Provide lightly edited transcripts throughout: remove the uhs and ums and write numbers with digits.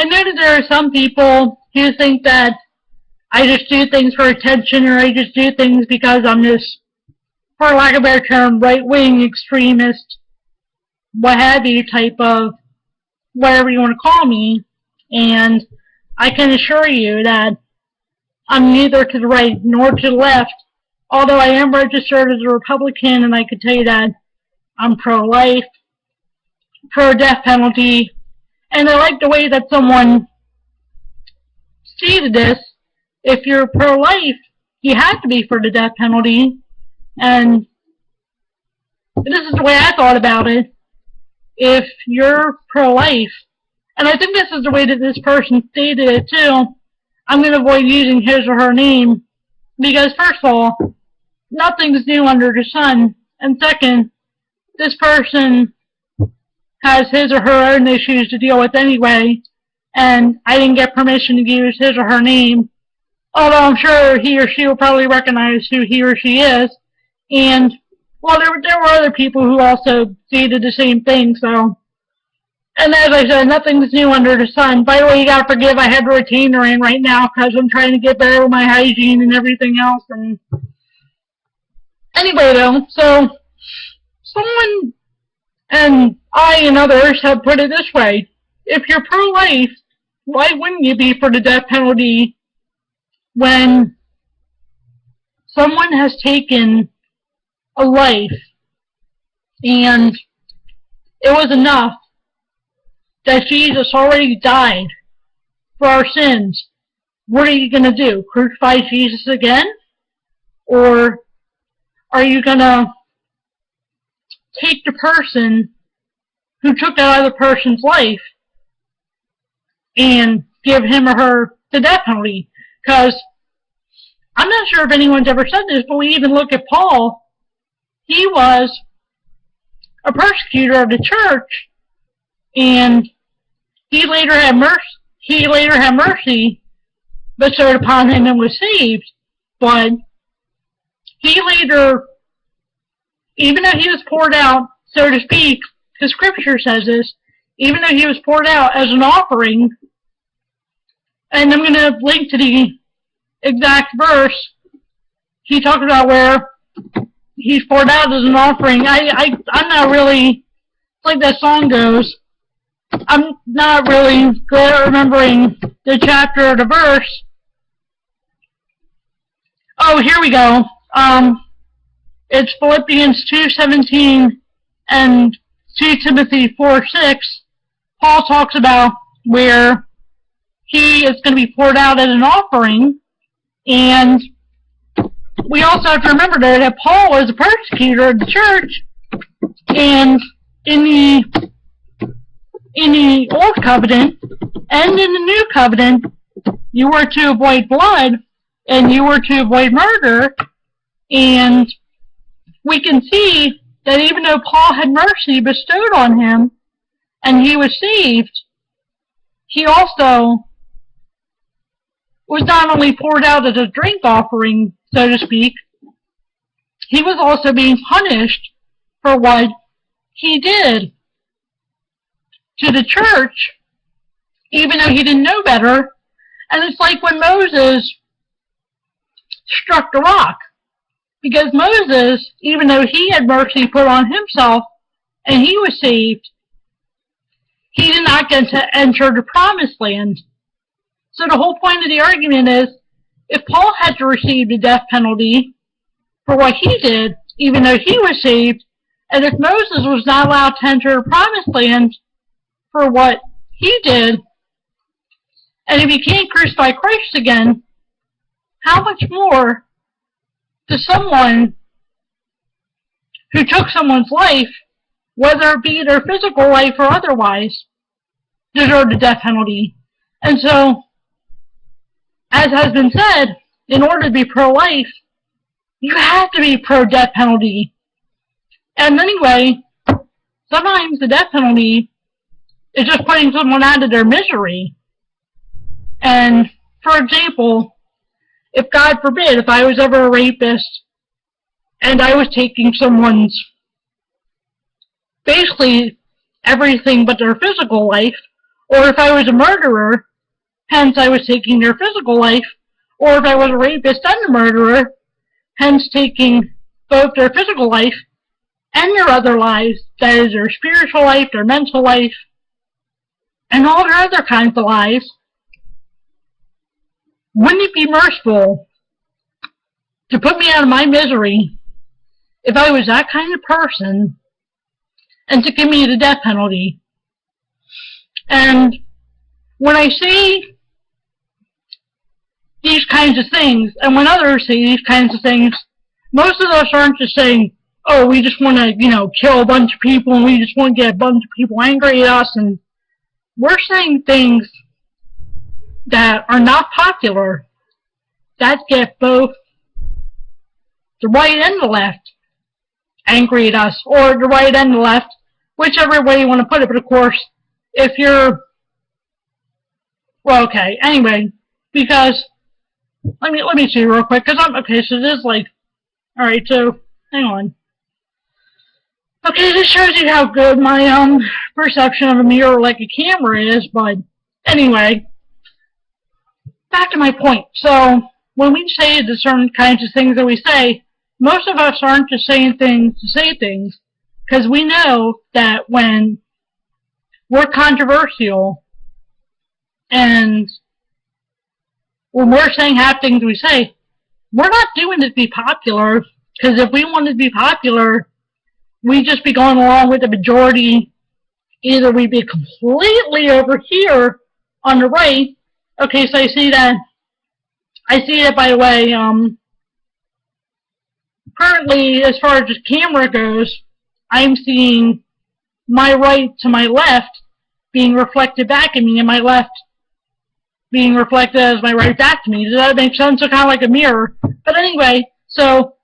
I know that there are some people who think that I just do things for attention, or I just do things because I'm this, for lack of a better term, right-wing extremist, what have you, type of whatever you want to call me. And I can assure you that I'm neither to the right nor to the left, although I am registered as a Republican, and I can tell you that I'm pro-life, pro-death penalty, and I like the way that someone stated this. If you're pro-life, you have to be for the death penalty, and this is the way I thought about it. If you're pro-life, and I think this is the way that this person stated it too, I'm going to avoid using his or her name, because first of all, nothing's new under the sun, and second, this person has his or her own issues to deal with anyway, and I didn't get permission to use his or her name, although I'm sure he or she will probably recognize who he or she is. And, well, there were other people who also stated the same thing, so. And as I said, nothing's new under the sun. By the way, you gotta forgive, I have a retainer in right now because I'm trying to get better with my hygiene and everything else. And anyway, though, so someone, and I and others have put it this way: if you're pro-life, why wouldn't you be for the death penalty when someone has taken a life and it was enough that Jesus already died for our sins? What are you going to do? Crucify Jesus again? Or are you going to take the person who took that other person's life and give him or her the death penalty? Because I'm not sure if anyone's ever said this, but we even look at Paul. He was a persecutor of the church, and he later had mercy bestowed upon him and was saved. But he later, even though he was poured out, so to speak, the scripture says this, even though he was poured out as an offering, and I'm going to link to the exact verse, he talks about where he's poured out as an offering. I'm not really, like that song goes, I'm not really good at remembering the chapter or the verse. Oh, here we go. It's Philippians 2:17 and 2 Timothy 4:6. Paul talks about where he is going to be poured out as an offering, and we also have to remember that Paul was a persecutor of the church, and in the Old Covenant and in the New Covenant, you were to avoid blood and you were to avoid murder. And we can see that even though Paul had mercy bestowed on him and he was saved, he also was not only poured out as a drink offering, so to speak, he was also being punished for what he did to the church, even though he didn't know better. And it's like when Moses struck the rock, because Moses, even though he had mercy put on himself and he was saved, he did not get to enter the promised land. So the whole point of the argument is, if Paul had to receive the death penalty for what he did, even though he was saved, and if Moses was not allowed to enter the promised land for what he did, and if he can't crucify Christ again, how much more does someone who took someone's life, whether it be their physical life or otherwise, deserve the death penalty? And so, as has been said, in order to be pro-life, you have to be pro-death penalty. And anyway, sometimes the death penalty is just putting someone out of their misery. And, for example, if God forbid, if I was ever a rapist and I was taking someone's basically everything but their physical life, Or if I was a murderer, hence I was taking their physical life. Or if I was a rapist and a murderer, hence taking both their physical life and their other lives, that is their spiritual life, their mental life, and all their other kinds of lives. Wouldn't it be merciful to put me out of my misery if I was that kind of person and to give me the death penalty? And when I say these kinds of things, and when others say these kinds of things, most of us aren't just saying, oh, we just want to, kill a bunch of people, and we just want to get a bunch of people angry at us, and we're saying things that are not popular, that get both the right and the left angry at us, or the right and the left, whichever way you want to put it. But of course, if you're, well, okay, anyway, because, let me see real quick, because okay, so this is like, alright, so, hang on. Okay, this shows you how good my, perception of a mirror like a camera is, but, anyway, back to my point. So, when we say the certain kinds of things that we say, most of us aren't just saying things to say things, because we know that when we're controversial, and when we're saying half things we say, we're not doing it to be popular, because if we wanted to be popular, we'd just be going along with the majority. Either we'd be completely over here on the right. Okay, so I see that, by the way, currently, as far as the camera goes, I'm seeing my right to my left being reflected back at me, and my left being reflected as my right back to me. Does that make sense? So kind of like a mirror. But anyway, so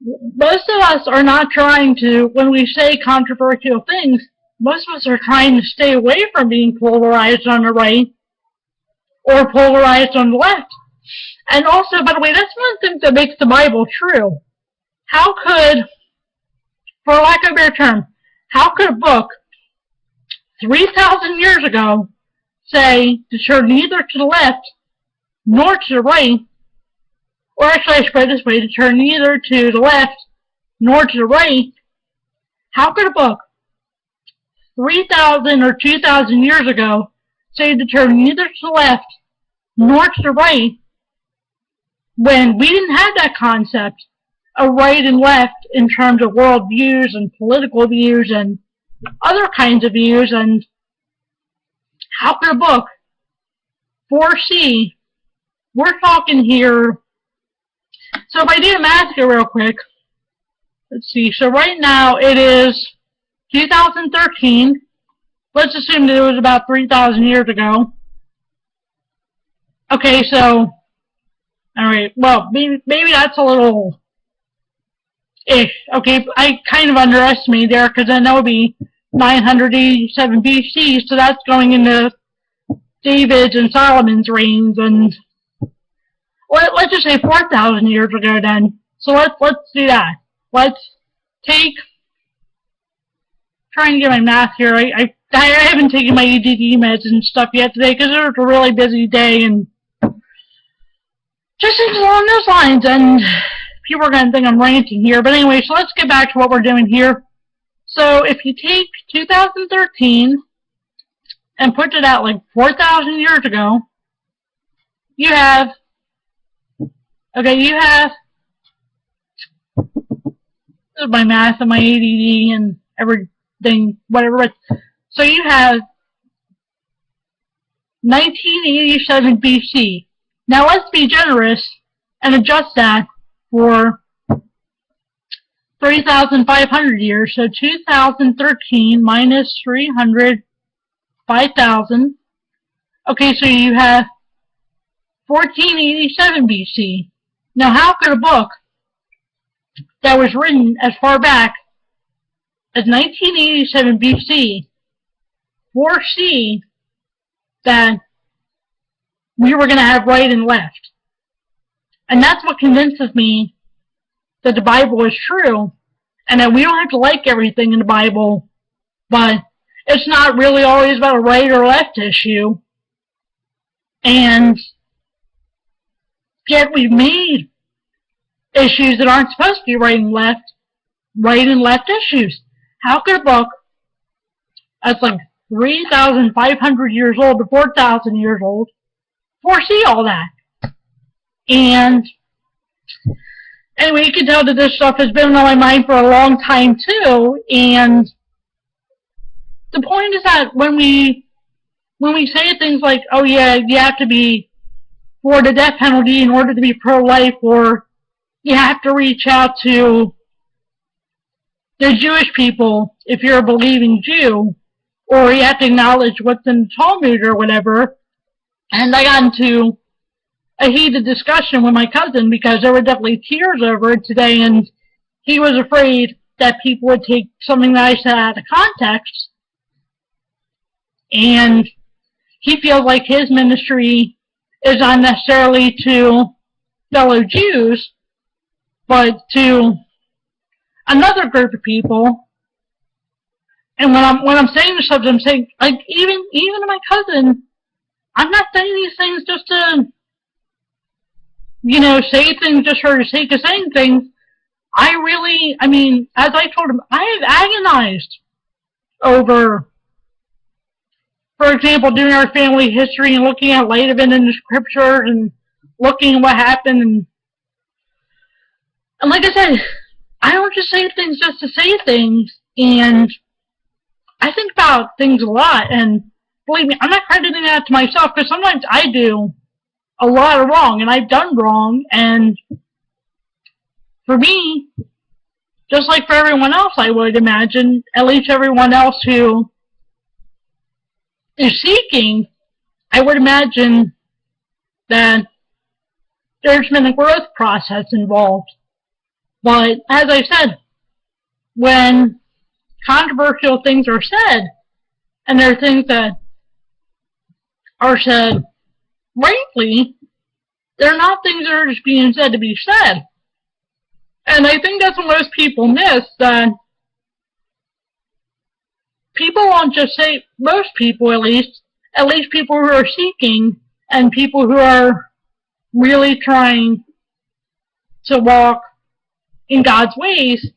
most of us are not trying to, when we say controversial things, most of us are trying to stay away from being polarized on the right or polarized on the left. And also, by the way, that's one thing that makes the Bible true. How could, for lack of a better term, how could a book 3,000 years ago say to turn neither to the left nor to the right, or actually I should put it this way, to turn neither to the left nor to the right? How could a book 3,000 or 2,000 years ago say to turn neither to the left nor to the right when we didn't have that concept of right and left in terms of world views and political views and other kinds of views? And how could a book foresee? We're talking here, so if I do the math here real quick, let's see, so right now it is 2013, let's assume that it was about 3,000 years ago. Okay, so, alright, well, maybe that's a little ish. Okay, I kind of underestimated there, because then that would be 987 BC, so that's going into David's and Solomon's reigns, and let's just say 4,000 years ago then. So let's do that. Let's take, trying to get my math here. I haven't taken my ADD meds and stuff yet today, because it was a really busy day, and just things along those lines, and people are going to think I'm ranting here. But anyway, so let's get back to what we're doing here. So if you take 2013 and put it out like 4,000 years ago, you have, okay, you have, this is my math and my ADD and everything, whatever. So you have 1987 BC. Now let's be generous and adjust that for 3,500 years. So 2013 minus 300, 5,000. Okay, so you have 1487 BC. Now how could a book that was written as far back as 1987 BC foresee that we were going to have right and left? And that's what convinces me that the Bible is true, and that we don't have to like everything in the Bible, but it's not really always about a right or left issue. And yet we've made issues that aren't supposed to be right and left issues. How could a book that's like 3,500 years old to 4,000 years old foresee all that? And anyway, you can tell that this stuff has been on my mind for a long time too. And the point is that when we say things like, oh yeah, you have to be for the death penalty in order to be pro-life, or you have to reach out to the Jewish people if you're a believing Jew, or you have to acknowledge what's in the Talmud or whatever. And I got into a heated discussion with my cousin because there were definitely tears over it today, and he was afraid that people would take something that I said out of context, and he feels like his ministry is not necessarily to fellow Jews, but to another group of people. And when I'm saying this stuff, I'm saying, like, even to my cousin, I'm not saying these things just to, say things just for the sake of saying things. I mean, as I told him, I have agonized over, for example, doing our family history and looking at light event in the scriptures and looking at what happened. And like I said, I don't just say things just to say things, and I think about things a lot, and believe me, I'm not crediting that to myself, because sometimes I do a lot of wrong, and I've done wrong, and for me, just like for everyone else, I would imagine, at least everyone else who is seeking, I would imagine that there's been a growth process involved. But as I said, when controversial things are said, and there are things that are said rightly, they're not things that are just being said to be said. And I think that's what most people miss, that people won't just say, most people at least people who are seeking and people who are really trying to walk in God's ways,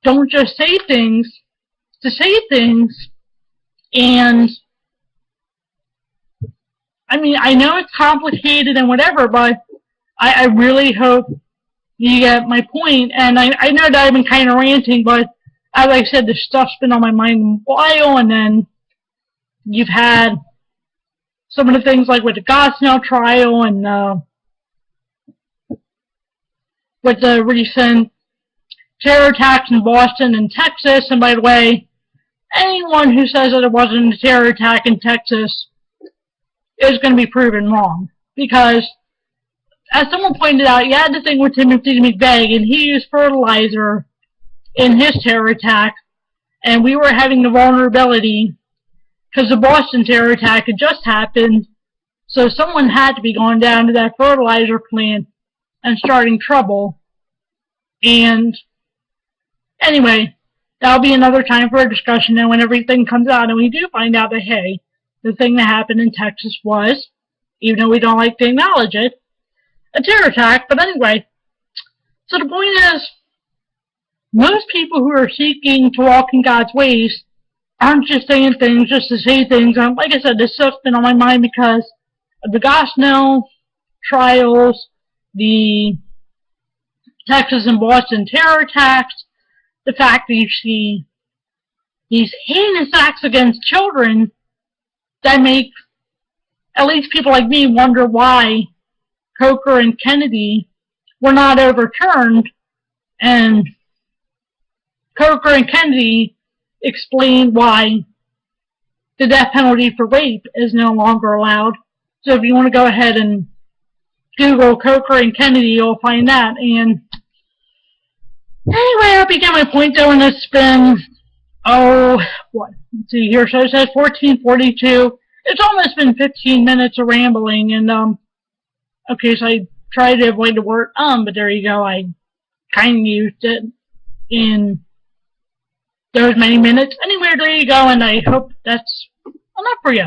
don't just say things to say things. And I mean, I know it's complicated and whatever, but I really hope you get my point. And I know that I've been kind of ranting, but as I said, this stuff's been on my mind a while, and then you've had some of the things like with the Gosnell trial and with the recent terror attacks in Boston and Texas. And by the way, anyone who says that it wasn't a terror attack in Texas is going to be proven wrong. Because, as someone pointed out, you had the thing with Timothy McVeigh, and he used fertilizer in his terror attack, and we were having the vulnerability because the Boston terror attack had just happened, so someone had to be going down to that fertilizer plant and starting trouble. And anyway, that'll be another time for a discussion, and when everything comes out and we do find out that, hey, the thing that happened in Texas was, even though we don't like to acknowledge it, a terror attack. But anyway, so the point is, most people who are seeking to walk in God's ways aren't just saying things just to say things. Like I said, this stuff's been on my mind because of the Gosnell trials, the Texas and Boston terror attacks, the fact that you see these heinous acts against children that make at least people like me wonder why Coker and Kennedy were not overturned. And Coker and Kennedy explained why the death penalty for rape is no longer allowed. So if you want to go ahead and Google Coker and Kennedy, you'll find that. And anyway, I hope you get my point though, and it's been, let's see here, so it says 14:42. It's almost been 15 minutes of rambling, and, okay, so I tried to avoid the word, but there you go, I kind of used it in There's many minutes. Anywhere there you go, and I hope that's enough for you.